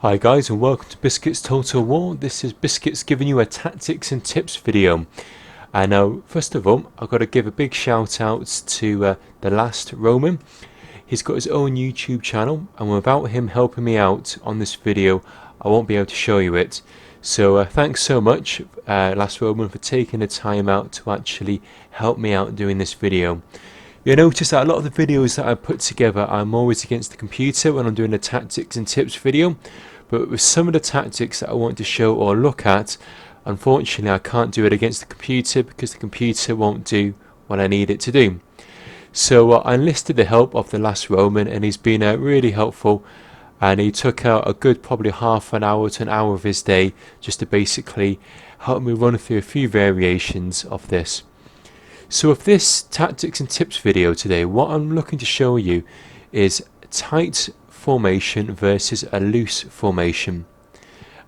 Hi guys, and welcome to Biscuits Total War. This is Biscuits giving you a tactics and tips video. And now first of all, I've got to give a big shout out to the last Roman. He's got his own YouTube channel, and without him helping me out on this video I won't be able to show you it. So thanks so much last Roman for taking the time out to actually help me out doing this video. You'll notice that a lot of the videos that I put together, I'm always against the computer when I'm doing a tactics and tips video, but with some of the tactics that I want to show or look at, unfortunately I can't do it against the computer because the computer won't do what I need it to do. So I enlisted the help of the last Roman, and he's been really helpful, and he took out a good probably half an hour to an hour of his day just to basically help me run through a few variations of this. So with this tactics and tips video today, what I'm looking to show you is tight formation versus a loose formation.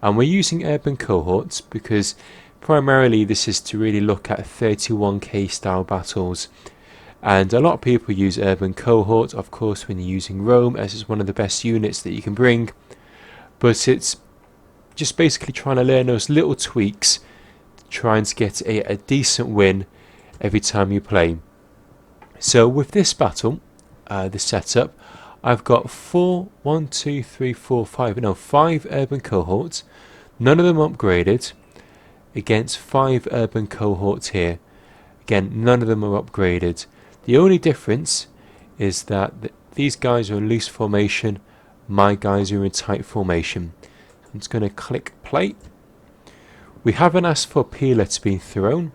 And we're using urban cohorts because primarily this is to really look at 31k style battles. And a lot of people use urban cohort, of course, when you're using Rome, as it's one of the best units that you can bring. But it's just basically trying to learn those little tweaks, trying to get a decent win every time you play. So with this battle, this setup, I've got 5 urban cohorts, none of them upgraded, against 5 urban cohorts here. Again, none of them are upgraded. The only difference is that these guys are in loose formation, my guys are in tight formation. I'm just going to click play. We haven't asked for a peeler to be thrown,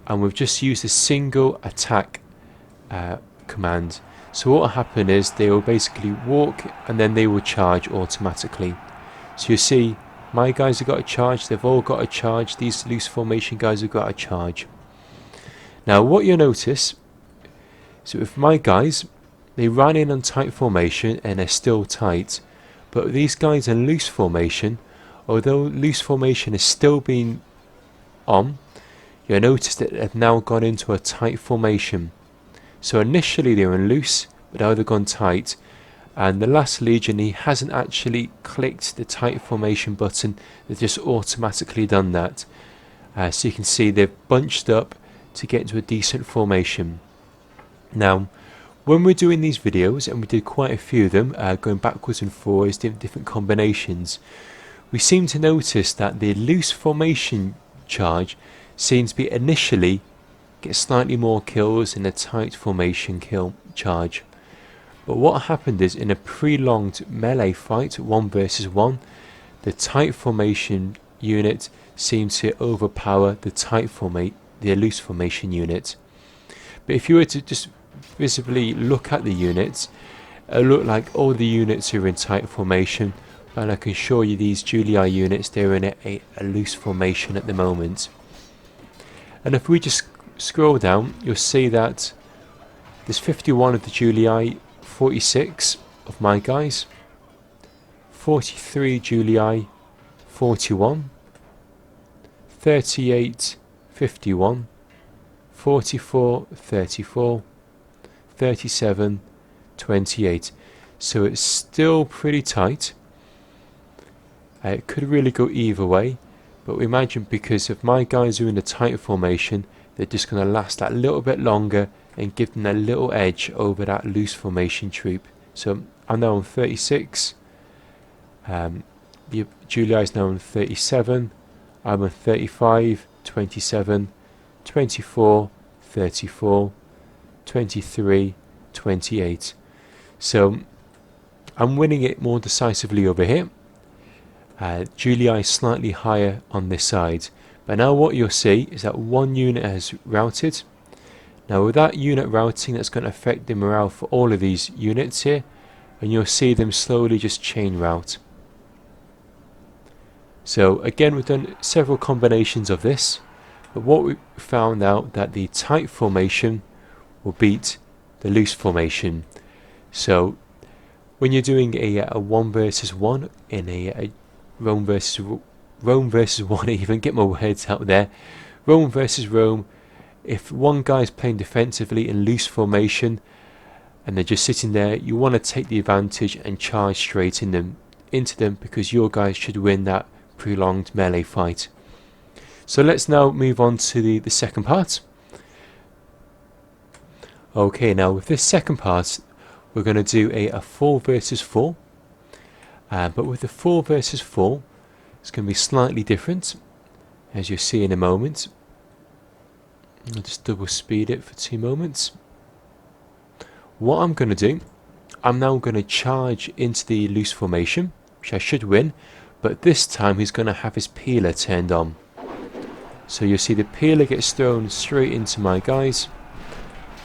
and we've just used a single attack command. So what will happen is they will basically walk and then they will charge automatically. So you see my guys have got a charge, they've all got a charge, these loose formation guys have got a charge. Now what you'll notice, so with my guys, they ran in on tight formation and they're still tight, but these guys in loose formation, although loose formation is still being on, you'll notice that they've now gone into a tight formation. So initially they were in loose, but now they've gone tight. And the last legion, he hasn't actually clicked the tight formation button, they've just automatically done that. So you can see they've bunched up to get into a decent formation. Now, when we're doing these videos, and we did quite a few of them, going backwards and forwards, different combinations, we seem to notice that the loose formation charge seems to be initially get slightly more kills in a tight formation kill charge. But what happened is, in a prolonged melee fight 1 versus 1, the tight formation unit seemed to overpower the loose formation unit. But if you were to just visibly look at the units, it looked like all the units are in tight formation, and I can show you these Julii units, they're in a loose formation at the moment. And if we just scroll down, you'll see that there's 51 of the Julii, 46 of my guys, 43 Julii, 41, 38, 51, 44, 34, 37, 28. So it's still pretty tight. It could really go either way, but we imagine because if my guys are in the tight formation, they're just going to last that little bit longer and give them a little edge over that loose formation troop. So I'm now on 36, the Julii is now on 37, I'm on 35, 27, 24, 34, 23, 28. So I'm winning it more decisively over here. Julii slightly higher on this side, but now what you'll see is that one unit has routed. Now with that unit routing, that's going to affect the morale for all of these units here, and you'll see them slowly just chain route. So again, we've done several combinations of this, but what we found out that the tight formation will beat the loose formation. So when you're doing a 1 versus 1 in a Rome versus 1, even get my words out there, Rome versus Rome, if one guy's playing defensively in loose formation and they're just sitting there, you want to take the advantage and charge straight in them into them because your guys should win that prolonged melee fight. So let's now move on to the second part. Okay, now with this second part we're going to do a 4 versus 4, but with the 4 versus 4 it's going to be slightly different, as you'll see in a moment. I'll just double speed it for 2 moments. What I'm going to do, I'm now going to charge into the loose formation, which I should win, but this time he's going to have his peeler turned on. So you'll see the peeler gets thrown straight into my guys.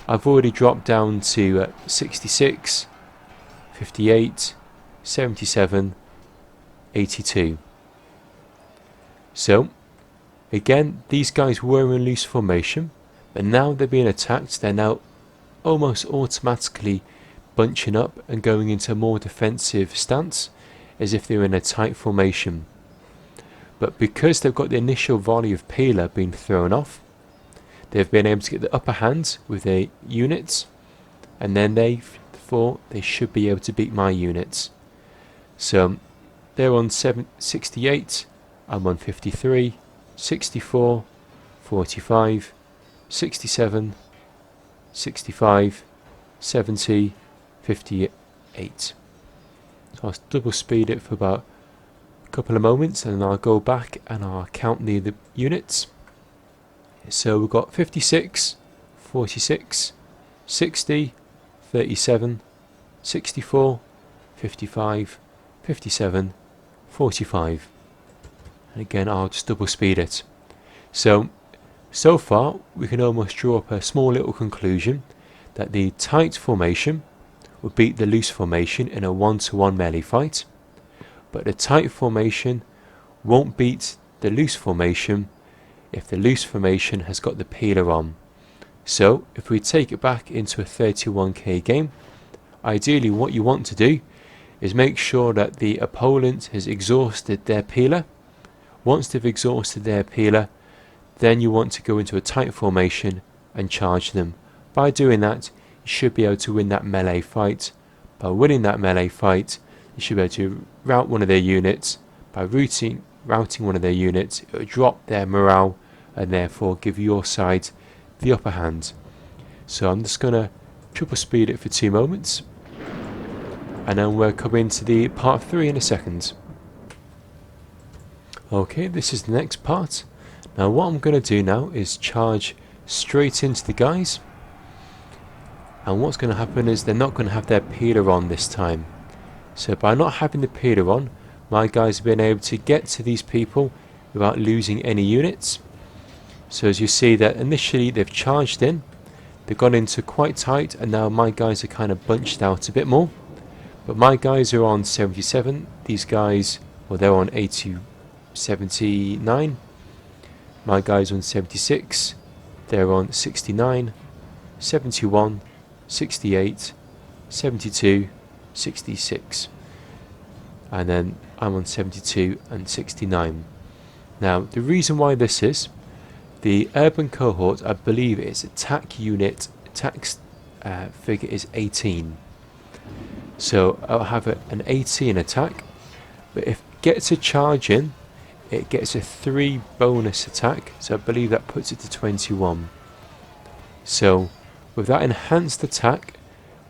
I've already dropped down to 66, 58, 77, 82. So again, these guys were in loose formation, but now they're being attacked. They're now almost automatically bunching up and going into a more defensive stance, as if they're in a tight formation. But because they've got the initial volley of peeler being thrown off, they've been able to get the upper hand with their units, and then they should be able to beat my units. So they're on 68, I'm on 53, 64, 45, 67, 65, 70, 58. So I'll double speed it for about a couple of moments, and then I'll go back and I'll count the units. So we've got 56, 46, 60, 37, 64, 55, 57, 45. And again, I'll just double speed it. So far we can almost draw up a small little conclusion that the tight formation will beat the loose formation in a 1-to-1 melee fight, but the tight formation won't beat the loose formation if the loose formation has got the peeler on. So if we take it back into a 31k game, ideally what you want to do is make sure that the opponent has exhausted their peeler. Once they've exhausted their peeler, then you want to go into a tight formation and charge them. By doing that, you should be able to win that melee fight. By winning that melee fight, you should be able to rout one of their units. By routing one of their units, it will drop their morale and therefore give your side the upper hand. So I'm just going to triple speed it for 2 moments, and then we're coming to the part 3 in a second. Okay, this is the next part. Now what I'm going to do now is charge straight into the guys, and what's going to happen is they're not going to have their peeler on this time. So by not having the peeler on, my guys have been able to get to these people without losing any units. So as you see that initially they've charged in, they've gone into quite tight, and now my guys are kind of bunched out a bit more. But my guys are on 77, these guys, well, they're on 79. My guys on 76, they're on 69, 71, 68, 72, 66. And then I'm on 72 and 69. Now the reason why this is, the urban cohort, I believe its attack figure is 18. So I'll have an 18 attack, but if it gets a charge in, it gets a 3 bonus attack, so I believe that puts it to 21. So with that enhanced attack,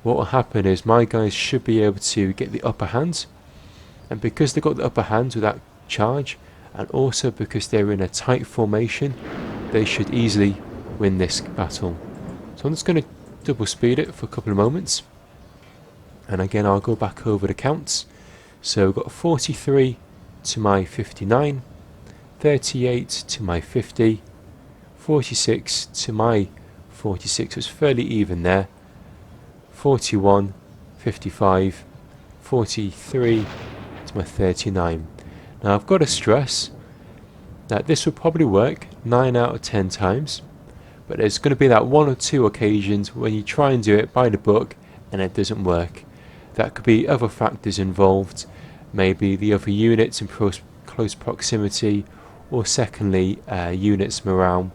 what will happen is my guys should be able to get the upper hand, and because they got the upper hand with that charge, and also because they're in a tight formation, they should easily win this battle. So I'm just going to double speed it for a couple of moments, and again I'll go back over the counts. So we've got 43 to my 59, 38 to my 50, 46 to my 46, it's fairly even there, 41, 55, 43 to my 39. Now I've got to stress that this will probably work 9 out of 10 times, but there's going to be that 1 or 2 occasions when you try and do it by the book and it doesn't work. That could be other factors involved, maybe the other units in close proximity, or secondly units morale,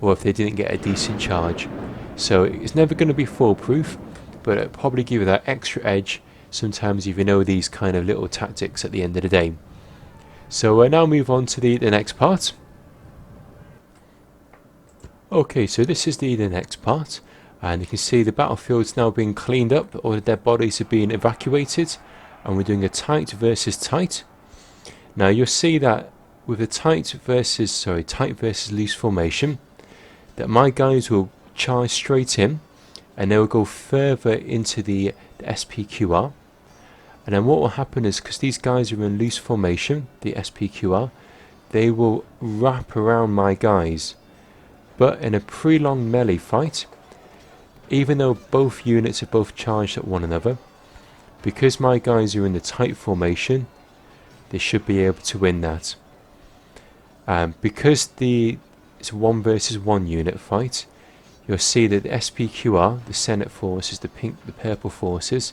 or if they didn't get a decent charge. So it's never going to be foolproof, but it'll probably give you that extra edge sometimes if you know these kind of little tactics at the end of the day. So we'll now move on to the next part. Okay, so this is the next part, and you can see the battlefield's now being cleaned up, all the dead bodies are being evacuated, and we're doing a tight versus tight. Now you'll see that with the tight versus loose formation, that my guys will charge straight in, and they will go further into the SPQR. And then what will happen is, because these guys are in loose formation, the SPQR, they will wrap around my guys. But in a prolonged melee fight, even though both units are both charged at one another, because my guys are in the tight formation, they should be able to win that. Because it's a 1 versus 1 unit fight, you'll see that the SPQR, the Senate forces, the purple forces,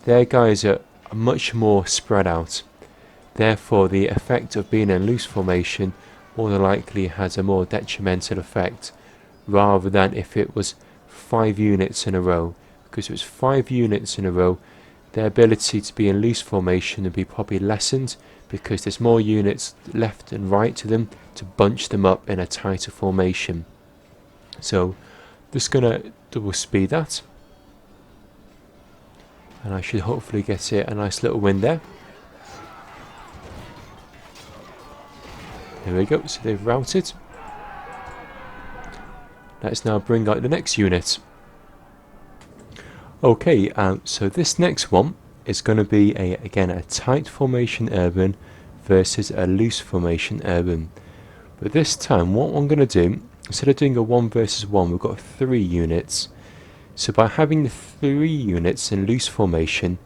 their guys are much more spread out. Therefore, the effect of being in loose formation more than likely has a more detrimental effect, rather than if it was 5 units in a row. Because if it's 5 units in a row, their ability to be in loose formation would be probably lessened, because there's more units left and right to them to bunch them up in a tighter formation. So just gonna double speed that, and I should hopefully get it a nice little win there. There we go, so they've routed. Let's now bring out the next unit. Okay, so this next one is going to be again a tight formation urban versus a loose formation urban. But this time what I'm going to do, instead of doing a 1 versus 1, we've got 3 units. So by having the 3 units in loose formation,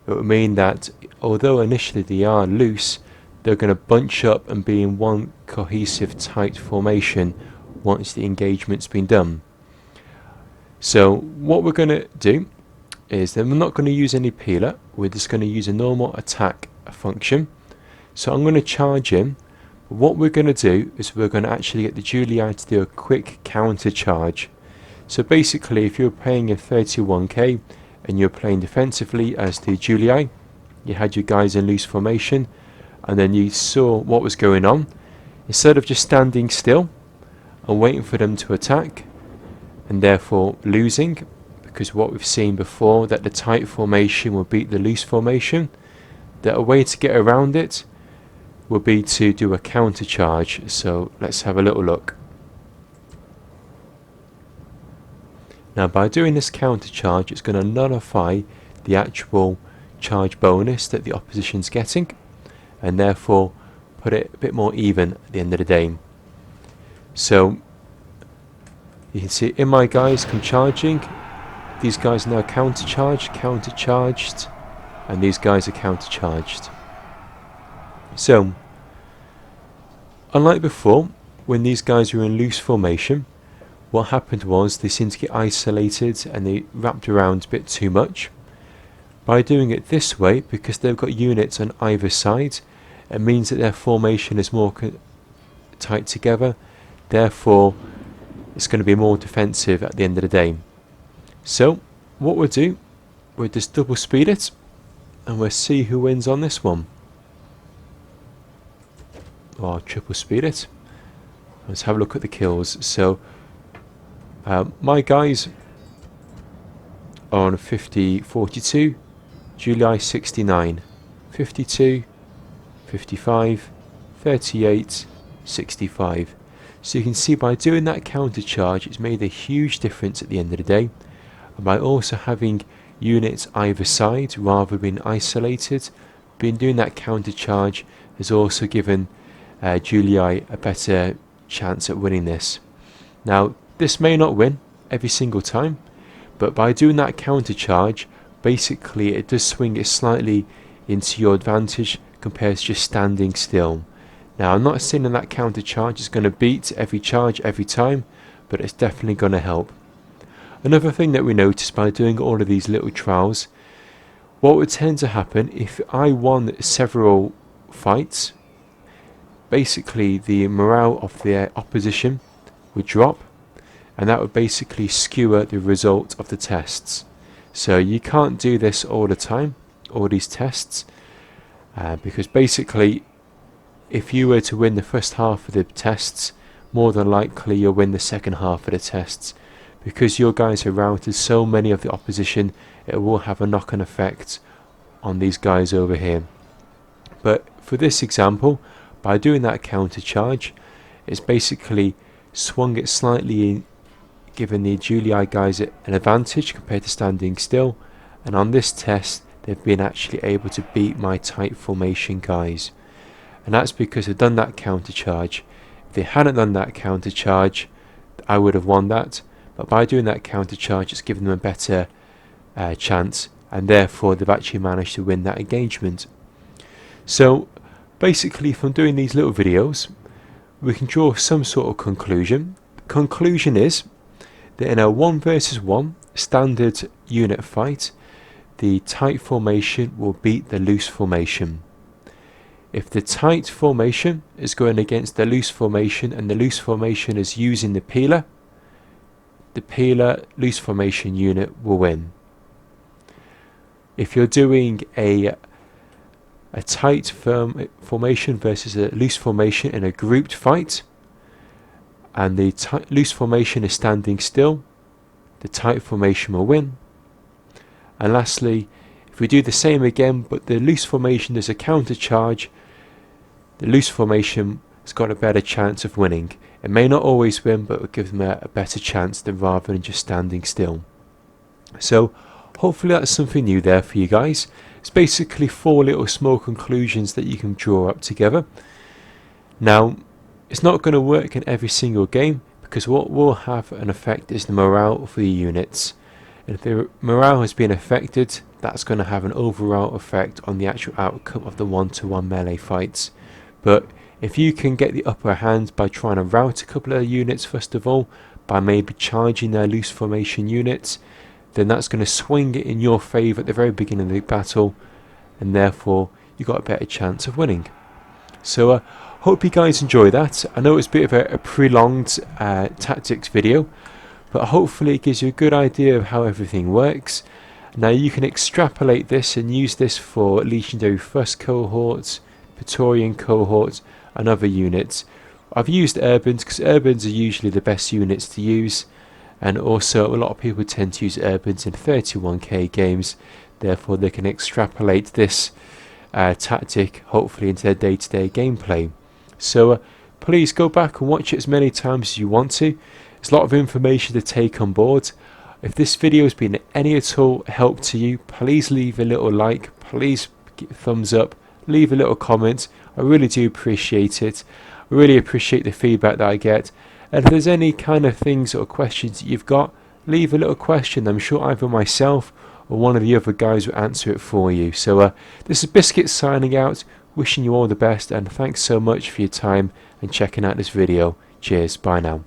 it would mean that although initially they are loose, they're going to bunch up and be in one cohesive tight formation once the engagement's been done. So what we're going to do is that we're not going to use any peeler, we're just going to use a normal attack function. So I'm going to charge in. What we're going to do is we're going to actually get the Julii to do a quick counter charge. So basically, if you're playing a 31k and you're playing defensively as the Julii, you had your guys in loose formation, and then you saw what was going on, instead of just standing still and waiting for them to attack and therefore losing, because what we've seen before, that the tight formation will beat the loose formation, that a way to get around it will be to do a counter charge. So let's have a little look. Now by doing this counter charge, it's going to nullify the actual charge bonus that the opposition's getting, and therefore put it a bit more even at the end of the day. So you can see in my guys come charging, these guys are now counter-charged, and these guys are counter-charged. So unlike before, when these guys were in loose formation, what happened was they seemed to get isolated and they wrapped around a bit too much. By doing it this way, because they've got units on either side, it means that their formation is more tight together, therefore it's going to be more defensive at the end of the day. So what we'll do, we'll just double speed it, and we'll see who wins on this one. Or I'll triple speed it. Let's have a look at the kills. So my guys are on 42, Julii 69, 52, 55, 38, 65. So you can see by doing that counter charge, it's made a huge difference at the end of the day. And by also having units either side rather than being isolated, doing that counter charge has also given Julii a better chance at winning this. Now this may not win every single time, but by doing that counter charge, basically it does swing it slightly into your advantage compared to just standing still. Now I'm not saying that counter charge is going to beat every charge every time, but it's definitely going to help. Another thing that we noticed by doing all of these little trials, what would tend to happen if I won several fights, basically the morale of the opposition would drop, and that would basically skewer the result of the tests. So you can't do this all the time, all these tests, because basically if you were to win the first half of the tests, more than likely you'll win the second half of the tests. Because your guys are routed so many of the opposition, it will have a knock-on effect on these guys over here. But for this example, by doing that counter charge, it's basically swung it slightly in, giving the Julii guys an advantage compared to standing still, and on this test they've been actually able to beat my tight formation guys. And that's because they've done that counter charge. If they hadn't done that counter charge, I would have won that, but by doing that counter charge it's given them a better chance, and therefore they've actually managed to win that engagement. So basically from doing these little videos we can draw some sort of conclusion. The conclusion is that in a 1 versus 1 standard unit fight, the tight formation will beat the loose formation. If the tight formation is going against the loose formation and the loose formation is using the peeler loose formation unit will win. If you're doing a tight formation versus a loose formation in a grouped fight, and the loose formation is standing still, the tight formation will win. And lastly, if we do the same again, but the loose formation there's a counter charge, the loose formation has got a better chance of winning. It may not always win, but it will give them a better chance than rather than just standing still. So hopefully that's something new there for you guys. It's basically 4 little small conclusions that you can draw up together. Now, it's not going to work in every single game, because what will have an effect is the morale for the units. And if the morale has been affected, that's going to have an overall effect on the actual outcome of the 1-to-1 melee fights. But if you can get the upper hand by trying to rout a couple of units first of all, by maybe charging their loose formation units, then that's going to swing it in your favour at the very beginning of the battle, and therefore you've got a better chance of winning. So hope you guys enjoy that. I know it's a bit of a prolonged tactics video, but hopefully it gives you a good idea of how everything works. Now you can extrapolate this and use this for Legendary First cohorts, Praetorian cohorts and other units. I've used Urbans because Urbans are usually the best units to use, and also a lot of people tend to use Urbans in 31k games, therefore they can extrapolate this tactic hopefully into their day-to-day gameplay. So please go back and watch it as many times as you want to. There's a lot of information to take on board. If this video has been any at all help to you, please leave a little like, please give a thumbs up, leave a little comment. I really do appreciate it. I really appreciate the feedback that I get. And if there's any kind of things or questions that you've got, leave a little question. I'm sure either myself or one of the other guys will answer it for you. So this is Biscuits signing out, wishing you all the best, and thanks so much for your time and checking out this video. Cheers, bye now.